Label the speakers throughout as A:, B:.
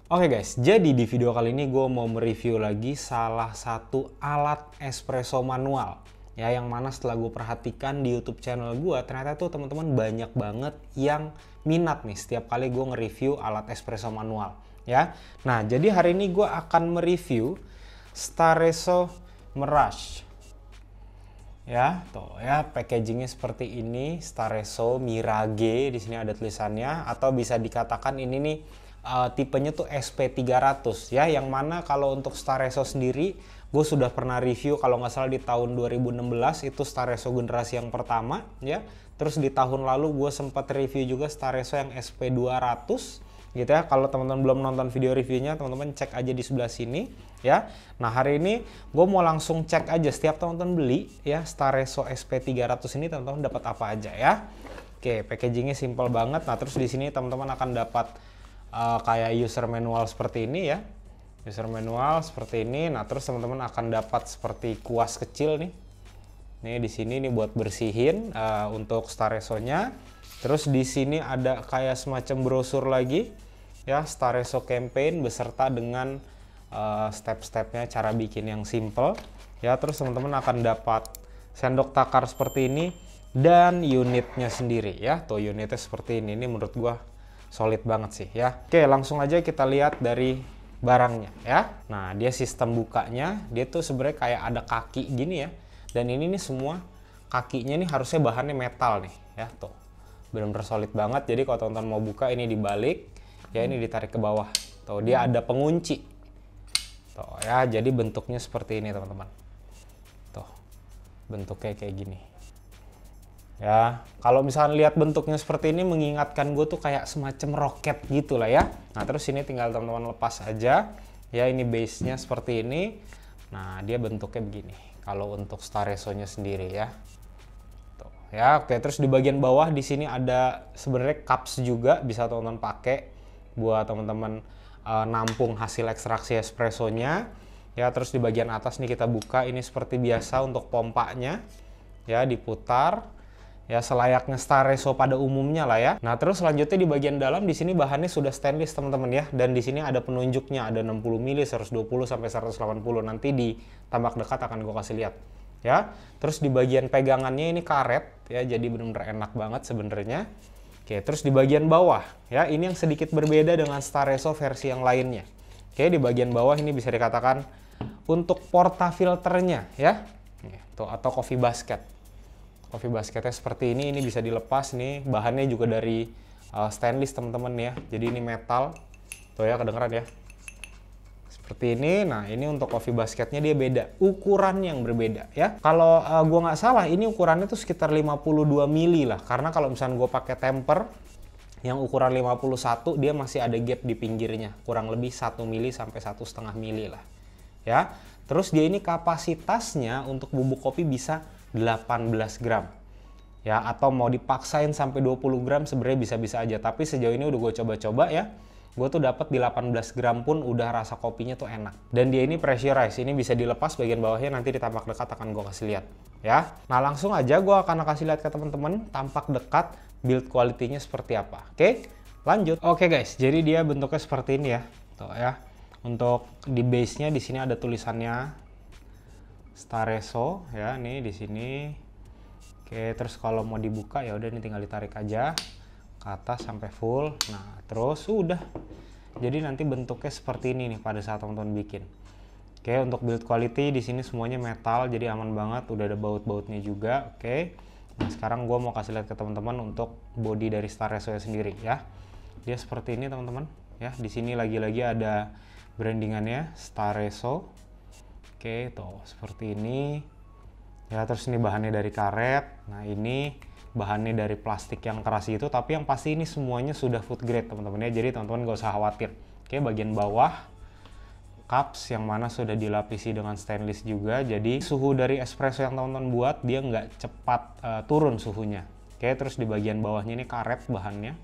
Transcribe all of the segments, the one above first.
A: Oke guys, jadi di video kali ini gue mau mereview lagi salah satu alat espresso manual. Ya, yang mana setelah gue perhatikan di YouTube channel gue, ternyata tuh teman-teman banyak banget yang minat nih setiap kali gue nge-review alat espresso manual. Ya, nah jadi hari ini gue akan mereview Staresso Mirage. Ya, tuh ya, packagingnya seperti ini, Staresso Mirage, di sini ada tulisannya, atau bisa dikatakan ini nih tipenya tuh SP300 ya, yang mana kalau untuk Staresso sendiri gue sudah pernah review kalau nggak salah di tahun 2016 itu Staresso generasi yang pertama ya. Terus di tahun lalu gue sempat review juga Staresso yang SP200 gitu ya. Kalau teman-teman belum nonton video reviewnya, teman-teman cek aja di sebelah sini ya. Nah, hari ini gue mau langsung cek aja setiap teman-teman beli ya Staresso SP300 ini teman-teman dapat apa aja ya. Oke, packagingnya simple banget. Nah, terus di sini teman-teman akan dapat kayak user manual seperti ini ya. User manual seperti ini. Nah, terus teman-teman akan dapat seperti kuas kecil nih. Nih di sini nih buat bersihin untuk Staresso-nya. Terus di sini ada kayak semacam brosur lagi ya, Staresso campaign beserta dengan step-stepnya, cara bikin yang simple ya. Terus teman-teman akan dapat sendok takar seperti ini dan unitnya sendiri ya. Tuh unitnya seperti ini menurut gua solid banget sih ya. Oke, langsung aja kita lihat dari barangnya ya. Nah, dia sistem bukanya, dia tuh sebenarnya kayak ada kaki gini ya. Dan ini nih semua kakinya nih harusnya bahannya metal nih ya, tuh. Benar-benar solid banget. Jadi kalau teman-teman mau buka ini dibalik ya, ini ditarik ke bawah. Tuh, dia ada pengunci. Tuh ya, jadi bentuknya seperti ini teman-teman. Tuh, bentuknya kayak gini. Ya, kalau misalnya lihat bentuknya seperti ini mengingatkan gue tuh kayak semacam roket gitu lah ya. Nah, terus ini tinggal teman-teman lepas aja. Ya, ini base-nya seperti ini. Nah, dia bentuknya begini. Kalau untuk Staresso-nya sendiri ya. Tuh, ya, oke. Terus di bagian bawah di sini ada sebenarnya cups juga bisa teman-teman pakai buat teman-teman nampung hasil ekstraksi espressonya. Ya, terus di bagian atas nih kita buka, ini seperti biasa untuk pompanya. Ya, diputar. Ya, selayaknya Staresso pada umumnya lah ya. Nah, terus selanjutnya di bagian dalam di sini bahannya sudah stainless teman-teman ya. Dan di sini ada penunjuknya, ada 60 mili, 120 sampai 180. Nanti di tambak dekat akan gue kasih lihat. Ya. Terus di bagian pegangannya ini karet ya, jadi benar-benar enak banget sebenarnya. Oke, terus di bagian bawah ya, ini yang sedikit berbeda dengan Staresso versi yang lainnya. Oke, di bagian bawah ini bisa dikatakan untuk portafilternya ya. Tuh, atau coffee basket. Coffee basketnya seperti ini bisa dilepas nih, bahannya juga dari stainless teman-teman ya, jadi ini metal, tuh ya kedengeran ya, seperti ini. Nah, ini untuk coffee basketnya dia beda, ukuran yang berbeda ya. Kalau gua nggak salah ini ukurannya tuh sekitar 52 mili lah, karena kalau misalnya gua pakai temper yang ukuran 51 dia masih ada gap di pinggirnya, kurang lebih 1 mili sampai 1,5 mili lah ya. Terus dia ini kapasitasnya untuk bubuk kopi bisa 18 gram ya, atau mau dipaksain sampai 20 gram sebenarnya bisa-bisa aja, tapi sejauh ini udah gue coba-coba ya, gue tuh dapat di 18 gram pun udah rasa kopinya tuh enak. Dan dia ini pressurized, ini bisa dilepas bagian bawahnya, nanti di tampak dekat akan gue kasih lihat ya. Nah, langsung aja gue akan kasih lihat ke teman-teman tampak dekat build quality-nya seperti apa. Oke, lanjut. Oke guys, jadi dia bentuknya seperti ini ya, tuh ya. Untuk di base-nya di sini ada tulisannya Staresso ya, nih di sini. Oke, terus kalau mau dibuka ya udah, ini tinggal ditarik aja ke atas sampai full. Nah, terus udah. Jadi nanti bentuknya seperti ini nih pada saat teman-teman bikin. Oke, untuk build quality di sini semuanya metal, jadi aman banget. Udah ada baut-bautnya juga. Oke. Nah, sekarang gue mau kasih lihat ke teman-teman untuk body dari Staresso sendiri ya. Dia seperti ini teman-teman ya. Di sini lagi-lagi ada brandingannya Staresso. Oke, tuh seperti ini ya. Terus ini bahannya dari karet. Nah, ini bahannya dari plastik yang keras itu, tapi yang pasti ini semuanya sudah food grade teman-teman ya, jadi teman-teman gak usah khawatir. Oke, bagian bawah cups yang mana sudah dilapisi dengan stainless juga, jadi suhu dari espresso yang teman-teman buat dia nggak cepat turun suhunya. Oke, terus di bagian bawahnya ini karet bahannya,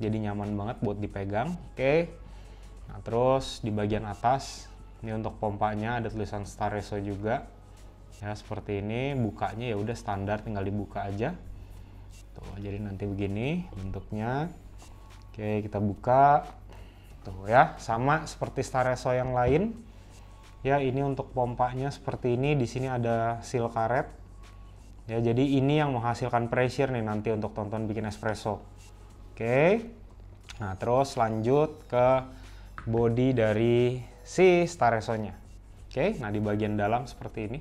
A: jadi nyaman banget buat dipegang. Oke, nah terus di bagian atas ini untuk pompanya ada tulisan Staresso juga ya, seperti ini. Bukanya ya udah standar, tinggal dibuka aja tuh, jadi nanti begini bentuknya. Oke, kita buka. Tuh ya, sama seperti Stareso yang lain. Ya, ini untuk pompanya seperti ini. Di sini ada seal karet. Ya, jadi ini yang menghasilkan pressure nih nanti untuk tonton bikin espresso. Oke. Nah, terus lanjut ke body dari si Staresonya. Oke, nah di bagian dalam seperti ini.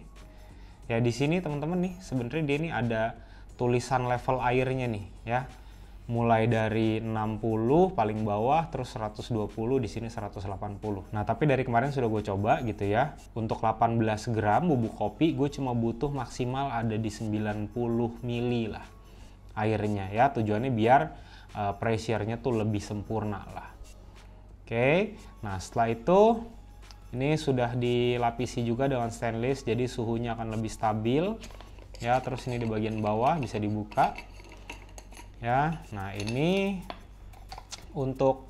A: Ya, di sini teman-teman nih, sebenarnya dia ini ada tulisan level airnya nih ya. Mulai dari 60 paling bawah, terus 120, di sini 180. Nah, tapi dari kemarin sudah gue coba gitu ya. Untuk 18 gram bubuk kopi, gue cuma butuh maksimal ada di 90 mili lah airnya ya. Tujuannya biar pressure-nya tuh lebih sempurna lah. Oke, nah setelah itu ini sudah dilapisi juga dengan stainless, jadi suhunya akan lebih stabil ya. Terus ini di bagian bawah bisa dibuka ya. Nah, ini untuk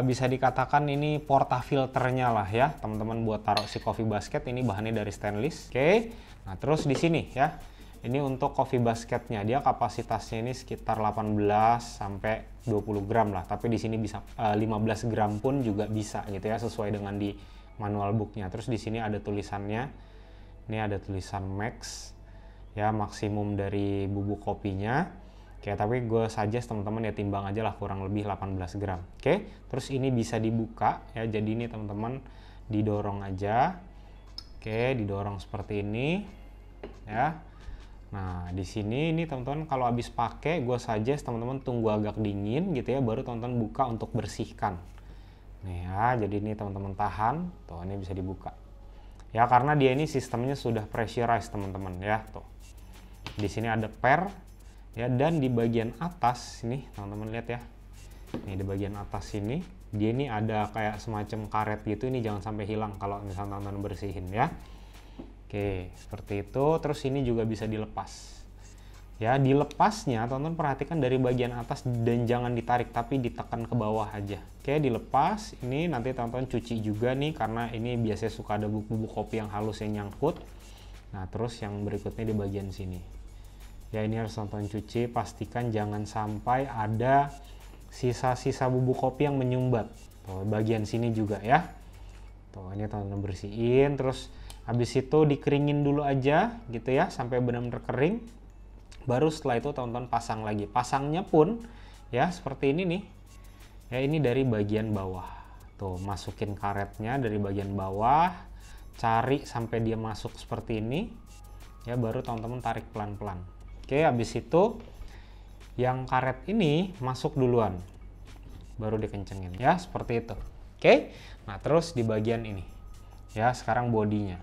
A: bisa dikatakan ini portafilternya lah ya teman-teman, buat taruh si coffee basket. Ini bahannya dari stainless. Oke, nah terus di sini ya, ini untuk coffee basketnya, dia kapasitasnya ini sekitar 18 sampai 20 gram lah, tapi di sini bisa 15 gram pun juga bisa gitu ya, sesuai dengan di manual booknya. Terus di sini ada tulisannya, ini ada tulisan max ya, maksimum dari bubuk kopinya. Oke, tapi gue suggest teman-teman ya timbang aja lah, kurang lebih 18 gram. Oke, terus ini bisa dibuka ya, jadi ini teman-teman didorong aja. Oke, didorong seperti ini ya. Nah, di sini ini teman-teman kalau habis pakai, gue suggest teman-teman tunggu agak dingin gitu ya, baru teman-teman buka untuk bersihkan. Nih ya, jadi ini teman-teman tahan, tuh ini bisa dibuka. Ya, karena dia ini sistemnya sudah pressurized teman-teman ya, tuh. Di sini ada per ya, dan di bagian atas ini teman-teman lihat ya. Nih di bagian atas ini dia ini ada kayak semacam karet gitu, ini jangan sampai hilang kalau misalnya teman-teman bersihin ya. Oke, seperti itu. Terus ini juga bisa dilepas. Ya, dilepasnya teman-teman perhatikan dari bagian atas dan jangan ditarik, tapi ditekan ke bawah aja. Oke, dilepas. Ini nanti teman-teman cuci juga nih, karena ini biasanya suka ada bubuk kopi yang halus yang nyangkut. Nah, terus yang berikutnya di bagian sini. Ya, ini harus teman-teman cuci, pastikan jangan sampai ada sisa-sisa bubuk kopi yang menyumbat. Tuh, bagian sini juga ya. Tuh, ini teman-teman bersihin, terus habis itu dikeringin dulu aja gitu ya, sampai benar-benar kering. Baru setelah itu teman-teman pasang lagi. Pasangnya pun ya seperti ini nih. Ya, ini dari bagian bawah. Tuh, masukin karetnya dari bagian bawah, cari sampai dia masuk seperti ini. Ya, baru teman-teman tarik pelan-pelan. Oke, habis itu yang karet ini masuk duluan, baru dikencengin ya, seperti itu. Oke, nah terus di bagian ini ya, sekarang bodinya.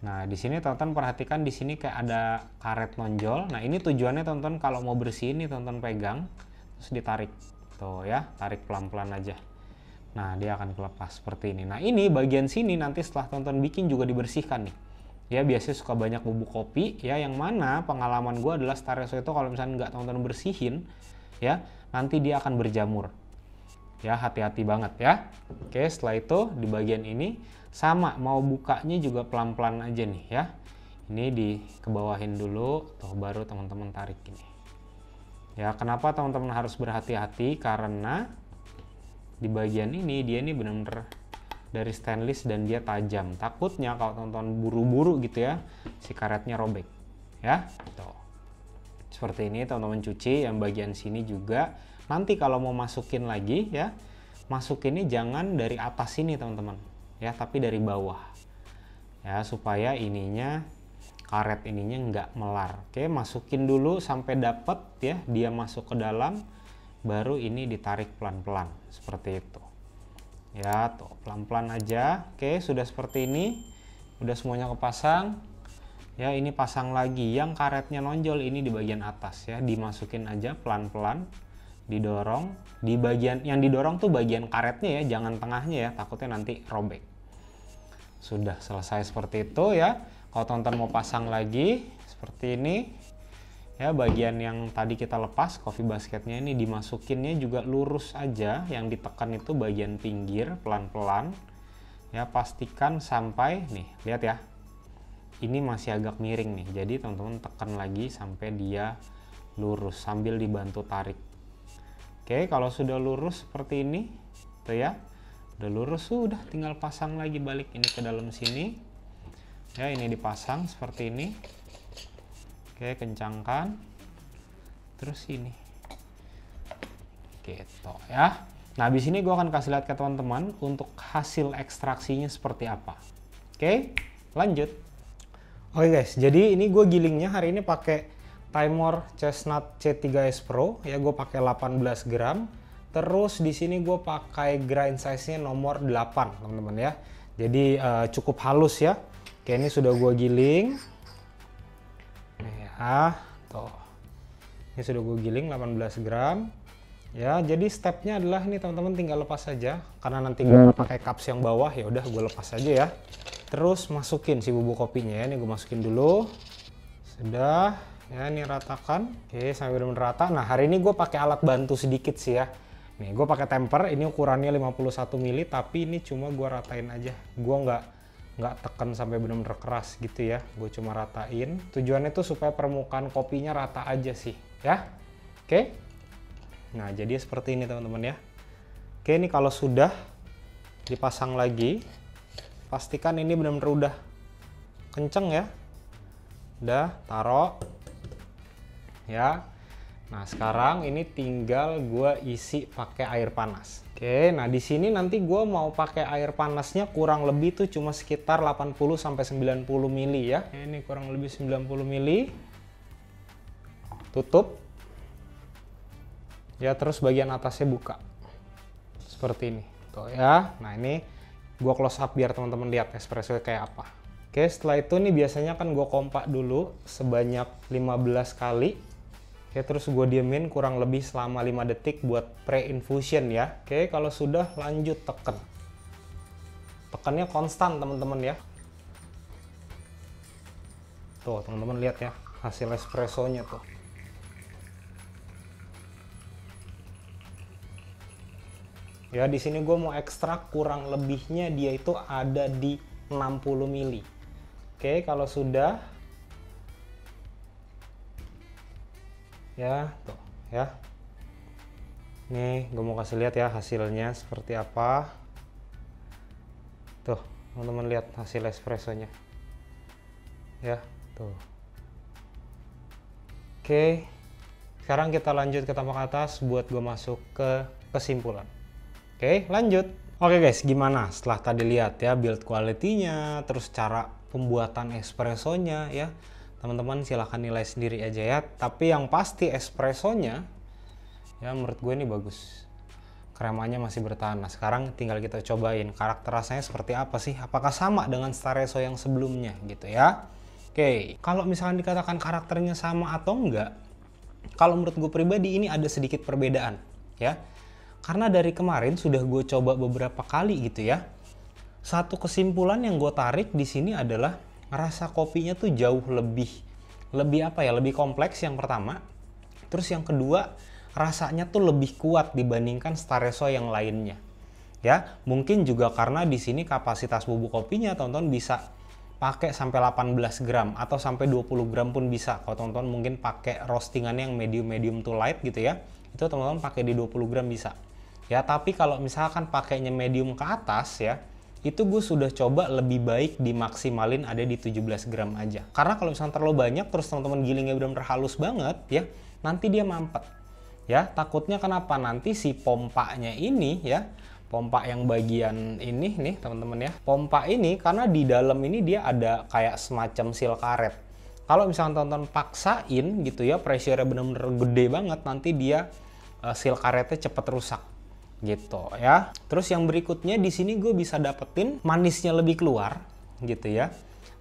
A: Nah, di sini teman-teman perhatikan, di sini kayak ada karet nonjol. Nah, ini tujuannya teman-teman kalau mau bersihin nih teman-teman pegang terus ditarik. Tuh ya, tarik pelan-pelan aja. Nah, dia akan kelepas seperti ini. Nah, ini bagian sini nanti setelah teman-teman bikin juga dibersihkan nih. Ya, biasanya suka banyak bubuk kopi ya, yang mana pengalaman gue adalah Stareso itu kalau misalnya nggak teman-teman bersihin ya, nanti dia akan berjamur. Ya, hati-hati banget ya. Oke, setelah itu di bagian ini sama, mau bukanya juga pelan-pelan aja nih ya. Ini dikebawahin dulu, tuh baru teman-teman tarik ini. Ya, kenapa teman-teman harus berhati-hati? Karena di bagian ini dia ini benar-benar dari stainless dan dia tajam. Takutnya kalau teman-teman buru-buru gitu ya, si karetnya robek. Ya, tuh. Seperti ini teman-teman cuci yang bagian sini juga. Nanti kalau mau masukin lagi ya, masukinnya jangan dari atas sini teman-teman ya, tapi dari bawah ya, supaya ininya, karet ininya nggak melar. Oke, masukin dulu sampai dapet ya, dia masuk ke dalam, baru ini ditarik pelan-pelan seperti itu ya. Tuh, pelan-pelan aja. Oke, sudah seperti ini, udah semuanya kepasang ya. Ini pasang lagi yang karetnya nonjol ini di bagian atas ya, dimasukin aja pelan-pelan, didorong. Di bagian yang didorong tuh bagian karetnya ya, jangan tengahnya ya, takutnya nanti robek. Sudah selesai seperti itu ya. Kalau teman-teman mau pasang lagi seperti ini ya, bagian yang tadi kita lepas coffee basketnya ini dimasukinnya juga lurus aja, yang ditekan itu bagian pinggir pelan-pelan ya. Pastikan sampai nih, lihat ya, ini masih agak miring nih, jadi teman-teman tekan lagi sampai dia lurus sambil dibantu tarik. Oke, kalau sudah lurus seperti ini tuh ya, Udah lurus, sudah tinggal pasang lagi balik ini ke dalam sini. Ya, ini dipasang seperti ini. Oke, kencangkan. Terus ini. Gitu ya. Nah, di sini gue akan kasih lihat ke teman-teman untuk hasil ekstraksinya seperti apa. Oke, lanjut. Oke guys, jadi ini gue gilingnya hari ini pakai Timor Chestnut C3S Pro. Ya, gue pakai 18 gram. Terus di sini gue pakai grind size-nya nomor 8, teman-teman ya. Jadi cukup halus ya. Oke, ini sudah gue giling. Nih ya, tuh. Ini sudah gue giling 18 gram. Ya, jadi stepnya adalah ini teman-teman tinggal lepas saja. Karena nanti gue pakai cups yang bawah, ya udah gue lepas aja ya. Terus masukin si bubuk kopinya ya. Ini gue masukin dulu. Sudah. Ya, ini ratakan. Oke, sampai benar-benar rata. Nah, hari ini gue pakai alat bantu sedikit sih ya. Nih, gue pakai temper. Ini ukurannya 51 mili, tapi ini cuma gue ratain aja. Gue nggak tekan sampai benar-benar keras gitu ya. Gue cuma ratain. Tujuannya tuh supaya permukaan kopinya rata aja sih, ya. Oke. Nah, jadi seperti ini teman-teman ya. Oke, ini kalau sudah dipasang lagi, pastikan ini benar-benar udah kenceng ya. Udah, taruh. Ya. Nah, sekarang ini tinggal gue isi pakai air panas. Oke, nah di sini nanti gue mau pakai air panasnya kurang lebih tuh cuma sekitar 80 sampai 90 mili ya. Ini kurang lebih 90 mili. Tutup. Ya, terus bagian atasnya buka. Seperti ini. Tuh ya. Nah, ini gue close up biar teman-teman lihat espresso kayak apa. Oke, setelah itu nih biasanya kan gue kompak dulu sebanyak 15 kali. Oke, terus gue diemin kurang lebih selama 5 detik buat pre-infusion ya. Oke, kalau sudah lanjut tekan. Tekannya konstan teman-teman ya. Tuh, teman-teman lihat ya hasil espressonya tuh. Ya, di sini gue mau ekstrak kurang lebihnya dia itu ada di 60 mili. Oke, kalau sudah ya, tuh ya. Nih, gue mau kasih lihat ya hasilnya seperti apa. Tuh, teman-teman lihat hasil espressonya. Ya, tuh. Oke. Sekarang kita lanjut ke tampuk atas buat gue masuk ke kesimpulan. Oke, lanjut. Oke guys, gimana setelah tadi lihat ya build quality-nya, terus cara pembuatan espressonya ya. Teman-teman silahkan nilai sendiri aja ya. Tapi yang pasti espressonya ya menurut gue ini bagus. Kremanya masih bertahan. Nah, sekarang tinggal kita cobain karakter rasanya seperti apa sih? Apakah sama dengan Staresso yang sebelumnya gitu ya? Oke, kalau misalkan dikatakan karakternya sama atau enggak, kalau menurut gue pribadi ini ada sedikit perbedaan ya. Karena dari kemarin sudah gue coba beberapa kali gitu ya. Satu kesimpulan yang gue tarik di sini adalah rasa kopinya tuh jauh lebih apa ya? Lebih kompleks yang pertama. Terus yang kedua, rasanya tuh lebih kuat dibandingkan Staresso yang lainnya. Ya, mungkin juga karena di sini kapasitas bubuk kopinya teman-teman bisa pakai sampai 18 gram atau sampai 20 gram pun bisa. Kalau teman-teman mungkin pakai roastingannya yang medium to light gitu ya. Itu teman-teman pakai di 20 gram bisa. Ya, tapi kalau misalkan pakainya medium ke atas ya, itu gue sudah coba lebih baik dimaksimalin ada di 17 gram aja. Karena kalau misalkan terlalu banyak terus teman-teman gilingnya benar-benar halus banget ya, nanti dia mampet. Ya, takutnya kenapa? Nanti si pompanya ini ya, pompa yang bagian ini nih teman-teman ya. Pompa ini karena di dalam ini dia ada kayak semacam seal karet. Kalau misalkan teman-teman paksain gitu ya, pressure-nya benar-benar gede banget, nanti dia seal karetnya cepat rusak. Gitu ya. Terus yang berikutnya di sini gue bisa dapetin manisnya lebih keluar gitu ya.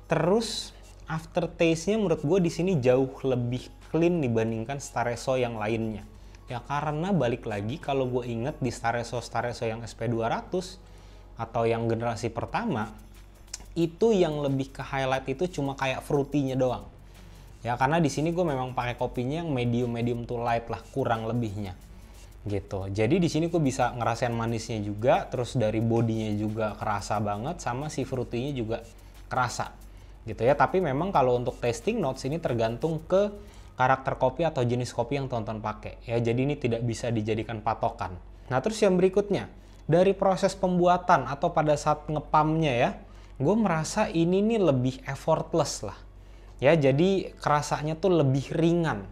A: Terus aftertaste-nya menurut gue di sini jauh lebih clean dibandingkan Staresso yang lainnya. Ya karena balik lagi kalau gue inget di Staresso yang SP200 atau yang generasi pertama itu yang lebih ke highlight itu cuma kayak fruity-nya doang. Ya karena di sini gue memang pakai kopinya yang medium to light lah kurang lebihnya. Gitu. Jadi di sini gue bisa ngerasain manisnya juga, terus dari bodinya juga kerasa banget, sama si fruity-nya juga kerasa. Gitu ya. Tapi memang kalau untuk tasting notes ini tergantung ke karakter kopi atau jenis kopi yang teman-teman pakai. Ya, jadi ini tidak bisa dijadikan patokan. Nah, terus yang berikutnya, dari proses pembuatan atau pada saat ngepumpnya ya, gue merasa ini nih lebih effortless lah. Ya, jadi kerasanya tuh lebih ringan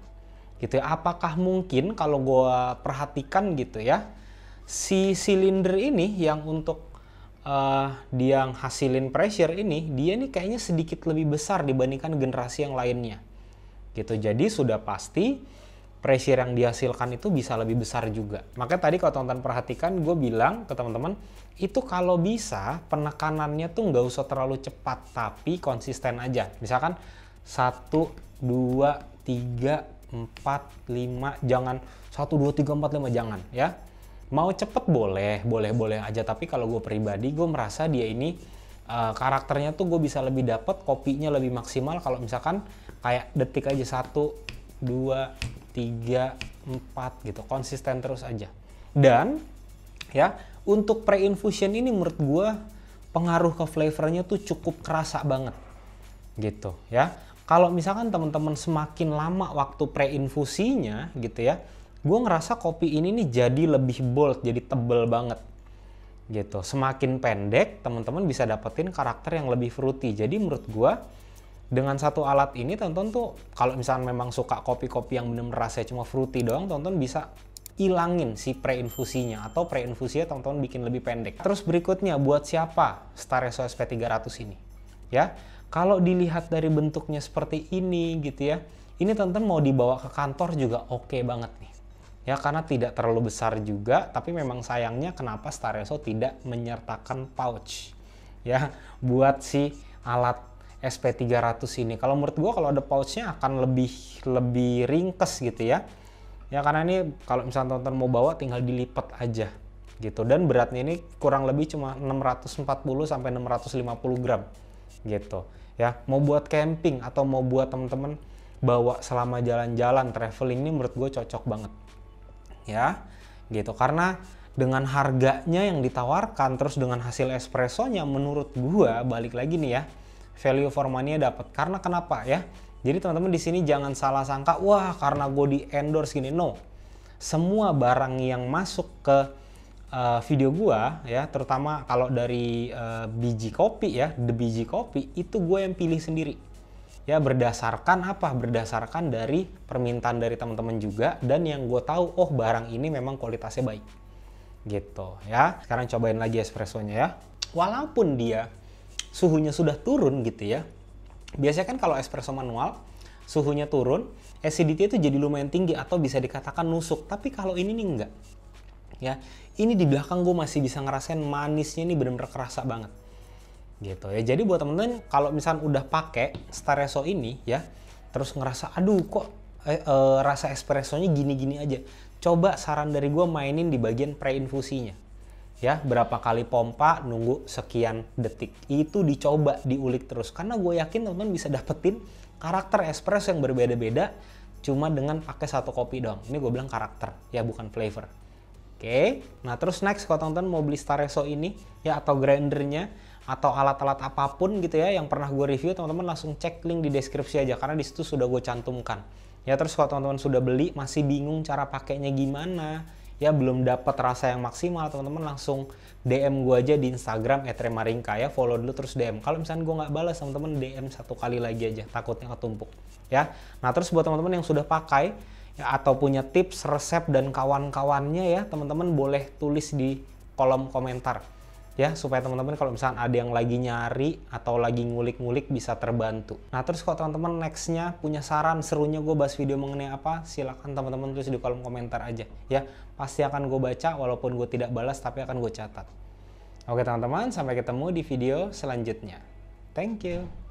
A: gitu ya. Apakah mungkin kalau gue perhatikan gitu ya, si silinder ini yang untuk dia hasilin pressure ini, dia nih kayaknya sedikit lebih besar dibandingkan generasi yang lainnya gitu. Jadi sudah pasti pressure yang dihasilkan itu bisa lebih besar juga. Makanya tadi kalau teman-teman perhatikan, gue bilang ke teman-teman itu kalau bisa penekanannya tuh nggak usah terlalu cepat, tapi konsisten aja. Misalkan 1, 2, 3, 4, 5, jangan 1, 2, 3, 4, 5, jangan ya. Mau cepet boleh aja, tapi kalau gue pribadi, gue merasa dia ini karakternya tuh gue bisa lebih dapet, kopinya lebih maksimal kalau misalkan kayak detik aja 1, 2, 3, 4 gitu, konsisten terus aja. Dan ya untuk pre-infusion ini menurut gue pengaruh ke flavornya tuh cukup kerasa banget gitu ya. Kalau misalkan teman-teman semakin lama waktu pre-infusinya gitu ya, gue ngerasa kopi ini nih jadi lebih bold, jadi tebel banget gitu. Semakin pendek, teman-teman bisa dapetin karakter yang lebih fruity. Jadi menurut gue dengan satu alat ini, teman-teman tuh kalau misalnya memang suka kopi-kopi yang benar-benar rasanya cuma fruity doang, teman-teman bisa ilangin si pre-infusinya, atau pre-infusinya teman-teman bikin lebih pendek. Terus berikutnya, buat siapa Staresso SP300 ini? Ya, kalau dilihat dari bentuknya seperti ini gitu ya, ini teman-teman mau dibawa ke kantor juga oke banget nih. Ya, karena tidak terlalu besar juga, tapi memang sayangnya kenapa Staresso tidak menyertakan pouch ya buat si alat SP300 ini. Kalau menurut gua kalau ada pouchnya akan lebih ringkes gitu ya. Ya karena ini kalau misalnya teman-teman mau bawa tinggal dilipat aja gitu, dan beratnya ini kurang lebih cuma 640 sampai 650 gram gitu. Ya, mau buat camping atau mau buat teman-teman bawa selama jalan-jalan traveling, ini menurut gue cocok banget. Ya gitu, karena dengan harganya yang ditawarkan terus dengan hasil espressonya, menurut gua balik lagi nih ya, value for money dapat. Karena kenapa ya, jadi teman-teman di sini jangan salah sangka, wah karena gue di endorse gini. No, semua barang yang masuk ke video gua ya, terutama kalau dari biji kopi ya, The Biji Kopi, itu gue yang pilih sendiri. Ya berdasarkan apa? Berdasarkan dari permintaan dari teman-teman juga, dan yang gue tahu, oh barang ini memang kualitasnya baik gitu ya. Sekarang cobain lagi espressonya ya. Walaupun dia suhunya sudah turun gitu ya, biasanya kan kalau espresso manual suhunya turun, acidity itu jadi lumayan tinggi atau bisa dikatakan nusuk. Tapi kalau ini nih enggak ya, ini di belakang gue masih bisa ngerasain manisnya, ini bener-bener kerasa banget gitu ya. Jadi buat temen-temen kalau misalnya udah pakai Staresso ini ya, terus ngerasa aduh kok rasa espressonya gini-gini aja, coba saran dari gue mainin di bagian pre-infusinya ya. Berapa kali pompa, nunggu sekian detik, itu dicoba, diulik terus, karena gue yakin teman-teman bisa dapetin karakter espresso yang berbeda-beda cuma dengan pakai satu kopi doang. Ini gue bilang karakter ya, bukan flavor. Oke, nah terus next kalau teman-teman mau beli Staresso ini ya, atau grindernya atau alat-alat apapun gitu ya yang pernah gue review, teman-teman langsung cek link di deskripsi aja, karena disitu sudah gue cantumkan ya. Terus kalau teman-teman sudah beli masih bingung cara pakainya gimana ya, belum dapat rasa yang maksimal, teman-teman langsung DM gue aja di Instagram @remaringka ya, follow dulu terus DM. Kalau misalnya gue nggak balas, teman-teman DM satu kali lagi aja, takutnya ketumpuk ya. Nah terus buat teman-teman yang sudah pakai ya, atau punya tips, resep dan kawan-kawannya ya, teman-teman boleh tulis di kolom komentar ya, supaya teman-teman kalau misalnya ada yang lagi nyari atau lagi ngulik-ngulik bisa terbantu. Nah terus kalau teman-teman nextnya punya saran serunya gue bahas video mengenai apa, silakan teman-teman tulis di kolom komentar aja ya, pasti akan gue baca walaupun gue tidak balas, tapi akan gue catat. Oke teman-teman, sampai ketemu di video selanjutnya. Thank you.